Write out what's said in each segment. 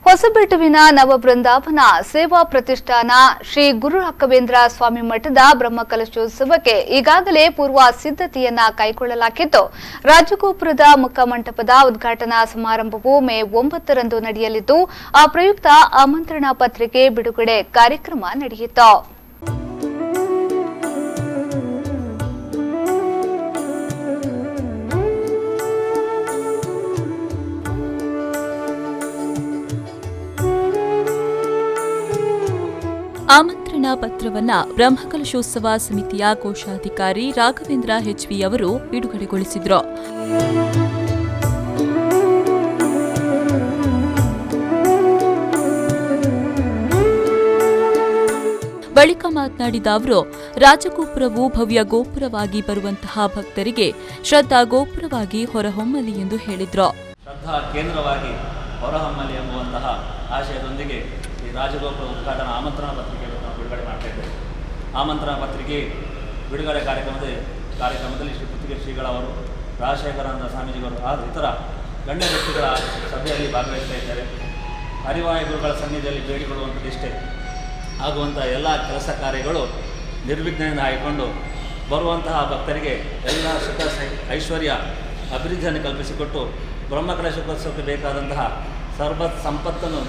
ಹೊಸಬೆಟ್ಟುವಿನ ನವಬೃಂದಾವನ ಸೇವಾ ಪ್ರತಿಷ್ಠಾನ ಶ್ರೀ ಗುರು ರಾಘವೇಂದ್ರ ಸ್ವಾಮಿ ಮಠದ ಬ್ರಹ್ಮಕಲಶೋತ್ಸವಕ್ಕೆ ಈಗಾಗಲೇ ಪೂರ್ವ ಸಿದ್ಧತೆಯನ್ನ ಕೈಗೊಳ್ಳಲಾಗಿದ್ದು, ರಾಜಗೋಪುರದ ಮುಖಮಂಟಪದ ಉದ್ಘಾಟನಾ ಸಮಾರಂಭವು ಮೇ 9ರಂದು ನಡೆಯಲಿದ್ದು, ಆ ಪ್ರಯುಕ್ತ ಆಮಂತ್ರಣ ಪತ್ರಿಕೆ ಬಿಡುಗಡೆ ಕಾರ್ಯಕ್ರಮ ನಡೆಯಿತು. ಆಮಂತ್ರಣ ಪತ್ರವನ್ನ ಬ್ರಹ್ಮಕಲಶೋತ್ಸವ ಸಮಿತಿಯ ಕೋಶಾಧಿಕಾರಿ ರಾಘವೇಂದ್ರ ಹೆಚ್ವಿ ಅವರು ಬಿಡುಗಡೆಗೊಳಿಸಿದರು. ಬಳಿಕ ಮಾತನಾಡಿದ ಅವರು, ರಾಜಗೋಪುರವು ಭವ್ಯ ಗೋಪುರವಾಗಿ ಬರುವಂತಹ ಭಕ್ತರಿಗೆ ಶ್ರದ್ಧಾ ಗೋಪುರವಾಗಿ ಹೊರಹೊಮ್ಮಲಿ ಎಂದು ಹೇಳಿದರು. ಶ್ರದ್ಧಾ ಕೇಂದ್ರವಾಗಿ ಹೊರಹೊಮ್ಮಲಿ ಎಂಬುವಂತಹ ಆಶಯದೊಂದಿಗೆ ಈ ರಾಜಗೋಪುರ ಉದ್ಘಾಟನಾ ಆಮಂತ್ರಣ ಪತ್ರಿಕೆಯನ್ನು ನಾವು ಬಿಡುಗಡೆ ಮಾಡ್ತಾ ಇದ್ದೇವೆ. ಆಮಂತ್ರಣ ಪತ್ರಿಕೆ ಬಿಡುಗಡೆ ಕಾರ್ಯಕ್ರಮದಲ್ಲಿ ಶ್ರೀ ಪುತ್ತಿಗೆ ಶ್ರೀಗಳವರು, ರಾಜಶೇಖರಾನಂದ ಸ್ವಾಮೀಜಿಗಳು ಹಾಗೂ ಇತರ ಗಣ್ಯ ವ್ಯಕ್ತಿಗಳ ಸಭೆಯಲ್ಲಿ ಭಾಗವಹಿಸ್ತಾ ಇದ್ದಾರೆ. ಹರಿವಾಯ ಗುರುಗಳ ಸನ್ನಿಧಿಯಲ್ಲಿ ಬೇಡಿಕೊಳ್ಳುವಂಥದ್ದಿಷ್ಟೇ, ಆಗುವಂಥ ಎಲ್ಲ ಕೆಲಸ ಕಾರ್ಯಗಳು ನಿರ್ವಿಘ್ನದಿಂದ ಆಯ್ಕೊಂಡು ಬರುವಂತಹ ಭಕ್ತರಿಗೆ ಎಲ್ಲ ಸುಖ ಐಶ್ವರ್ಯ ಅಭಿವೃದ್ಧಿಯನ್ನು ಕಲ್ಪಿಸಿಕೊಟ್ಟು ಬ್ರಹ್ಮಕಲಶೋತ್ಸವಕ್ಕೆ ಬೇಕಾದಂತಹ ಸರ್ವ ಸಂಪತ್ತನ್ನು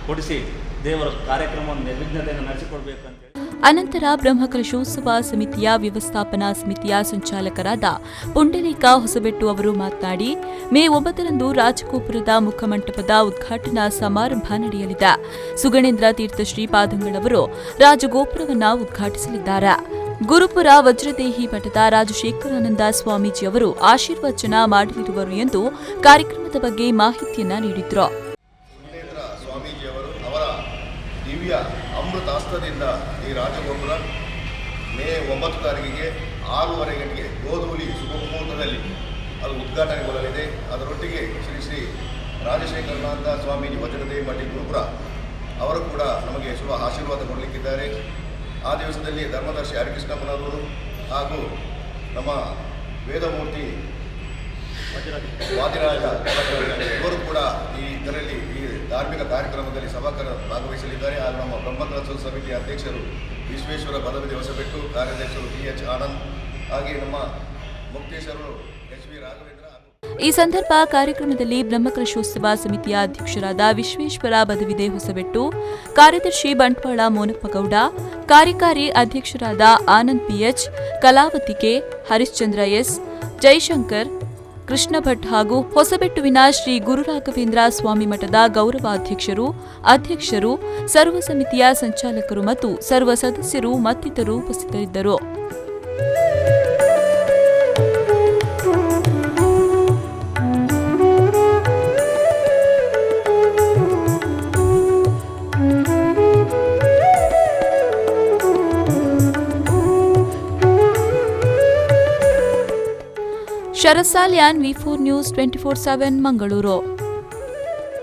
ಕೊಡಿಸಿ ದೇವರ ಕಾರ್ಯಕ್ರಮವನ್ನು ನಿರ್ವಿಘ್ನತೆಯನ್ನು ನಡೆಸಿಕೊಡಬೇಕಂತೇಳಿ ಅನಂತರ ಬ್ರಹ್ಮಕಲಶೋತ್ಸವ ಸಮಿತಿಯ ವ್ಯವಸ್ಥಾಪನಾ ಸಮಿತಿಯ ಸಂಚಾಲಕರಾದ ಪುಂಡಲೀಕ ಹೊಸಬೆಟ್ಟು ಅವರು ಮಾತನಾಡಿ, ಮೇ 9ರಂದು ರಾಜಗೋಪುರದ ಮುಖಮಂಟಪದ ಉದ್ಘಾಟನಾ ಸಮಾರಂಭ ನಡೆಯಲಿದೆ. ಸುಗಣೇಂದ್ರ ತೀರ್ಥ ಶ್ರೀಪಾದಂಗಳವರು ರಾಜಗೋಪುರವನ್ನು ಉದ್ಘಾಟಿಸಲಿದ್ದಾರೆ. ಗುರುಪುರ ವಜ್ರದೇಹಿ ಮಠದ ರಾಜಶೇಖರಾನಂದ ಸ್ವಾಮೀಜಿಯವರು ಆಶೀರ್ವಚನ ಮಾಡಲಿರುವರು ಎಂದು ಕಾರ್ಯಕ್ರಮದ ಬಗ್ಗೆ ಮಾಹಿತಿಯನ್ನ ನೀಡಿದರು. ದಿವ್ಯ ಅಮೃತಾಸ್ತ್ರದಿಂದ ಈ ರಾಜಗೋಪುರ ಮೇ 9 ತಾರೀಕಿಗೆ 6:30 ಗಂಟೆಗೆ ಗೋಧೂಲಿ ಶುಭ ಮುಹೂರ್ತದಲ್ಲಿ ಅದು ಉದ್ಘಾಟನೆಗೊಳ್ಳಲಿದೆ. ಅದರೊಟ್ಟಿಗೆ ಶ್ರೀ ಶ್ರೀ ರಾಜಶೇಖರಾನಂದ ಸ್ವಾಮೀಜಿ ವಜ್ರದೇಹಿ ಮಠ ಗುರುಪುರ ಅವರು ಕೂಡ ನಮಗೆ ಶುಭ ಆಶೀರ್ವಾದ ಕೊಡಲಿಕ್ಕಿದ್ದಾರೆ. ಆ ದಿವಸದಲ್ಲಿ ಧರ್ಮದರ್ಶಿ ಹರಿಕೃಷ್ಣಪ್ಪನವರು ಹಾಗೂ ನಮ್ಮ ವೇದಮೂರ್ತಿ ವಾದಿರಾಜ ಇವರು ಕೂಡ ಇದರಲ್ಲಿ ಈ ಧಾರ್ಮಿಕ ಕಾರ್ಯಕ್ರಮದಲ್ಲಿ ಸಭಾಕರ ಭಾಗವಹಿಸಲಿದ್ದಾರೆ. ಹಾಗೂ ನಮ್ಮ ಬ್ರಹ್ಮಕಲಶೋತ್ಸವ ಸಮಿತಿಯ ಅಧ್ಯಕ್ಷರು ವಿಶ್ವೇಶ್ವರ ಬದವಿದೆ ಹೊಸಬೆಟ್ಟು, ಕಾರ್ಯಾಧ್ಯಕ್ಷರು ಟಿ.ಎಚ್. ಆನಂದ್, ಹಾಗೆ ನಮ್ಮ ಮುಕ್ತೇಶ್ವರರು ಎಚ್.ವಿ. ರಾಘವೇಂದ್ರ. ಈ ಸಂದರ್ಭ ಕಾರ್ಯಕ್ರಮದಲ್ಲಿ ಬ್ರಹ್ಮಕಲಶೋತ್ಸವ ಸಮಿತಿಯ ಅಧ್ಯಕ್ಷರಾದ ವಿಶ್ವೇಶ್ವರ ಬದವಿದೆ ಹೊಸಬೆಟ್ಟು, ಕಾರ್ಯದರ್ಶಿ ಬಂಟ್ವಾಳ ಮೋನಪ್ಪಗೌಡ, ಕಾರ್ಯಕಾರಿ ಅಧ್ಯಕ್ಷರಾದ Anand P H, Kalavati K, Harishchandra S, Jaishankar, Krishna Bhat ಹಾಗೂ ಹೊಸಬೆಟ್ಟುವಿನ ಶ್ರೀ ಗುರು ರಾಘವೇಂದ್ರ ಸ್ವಾಮಿ ಮಠದ ಗೌರವಾಧ್ಯಕ್ಷರು, ಅಧ್ಯಕ್ಷರು, ಸರ್ವ ಸಮಿತಿಯ ಸಂಚಾಲಕರು ಮತ್ತು ಸರ್ವ ಸದಸ್ಯರು ಮತ್ತಿತರರು ಉಪಸ್ಥಿತರಿದ್ದರು. ಶರತ್ ಸಾಲ್ಯಾನ್, V4 ನ್ಯೂಸ್ 24/7 ಮಂಗಳೂರು.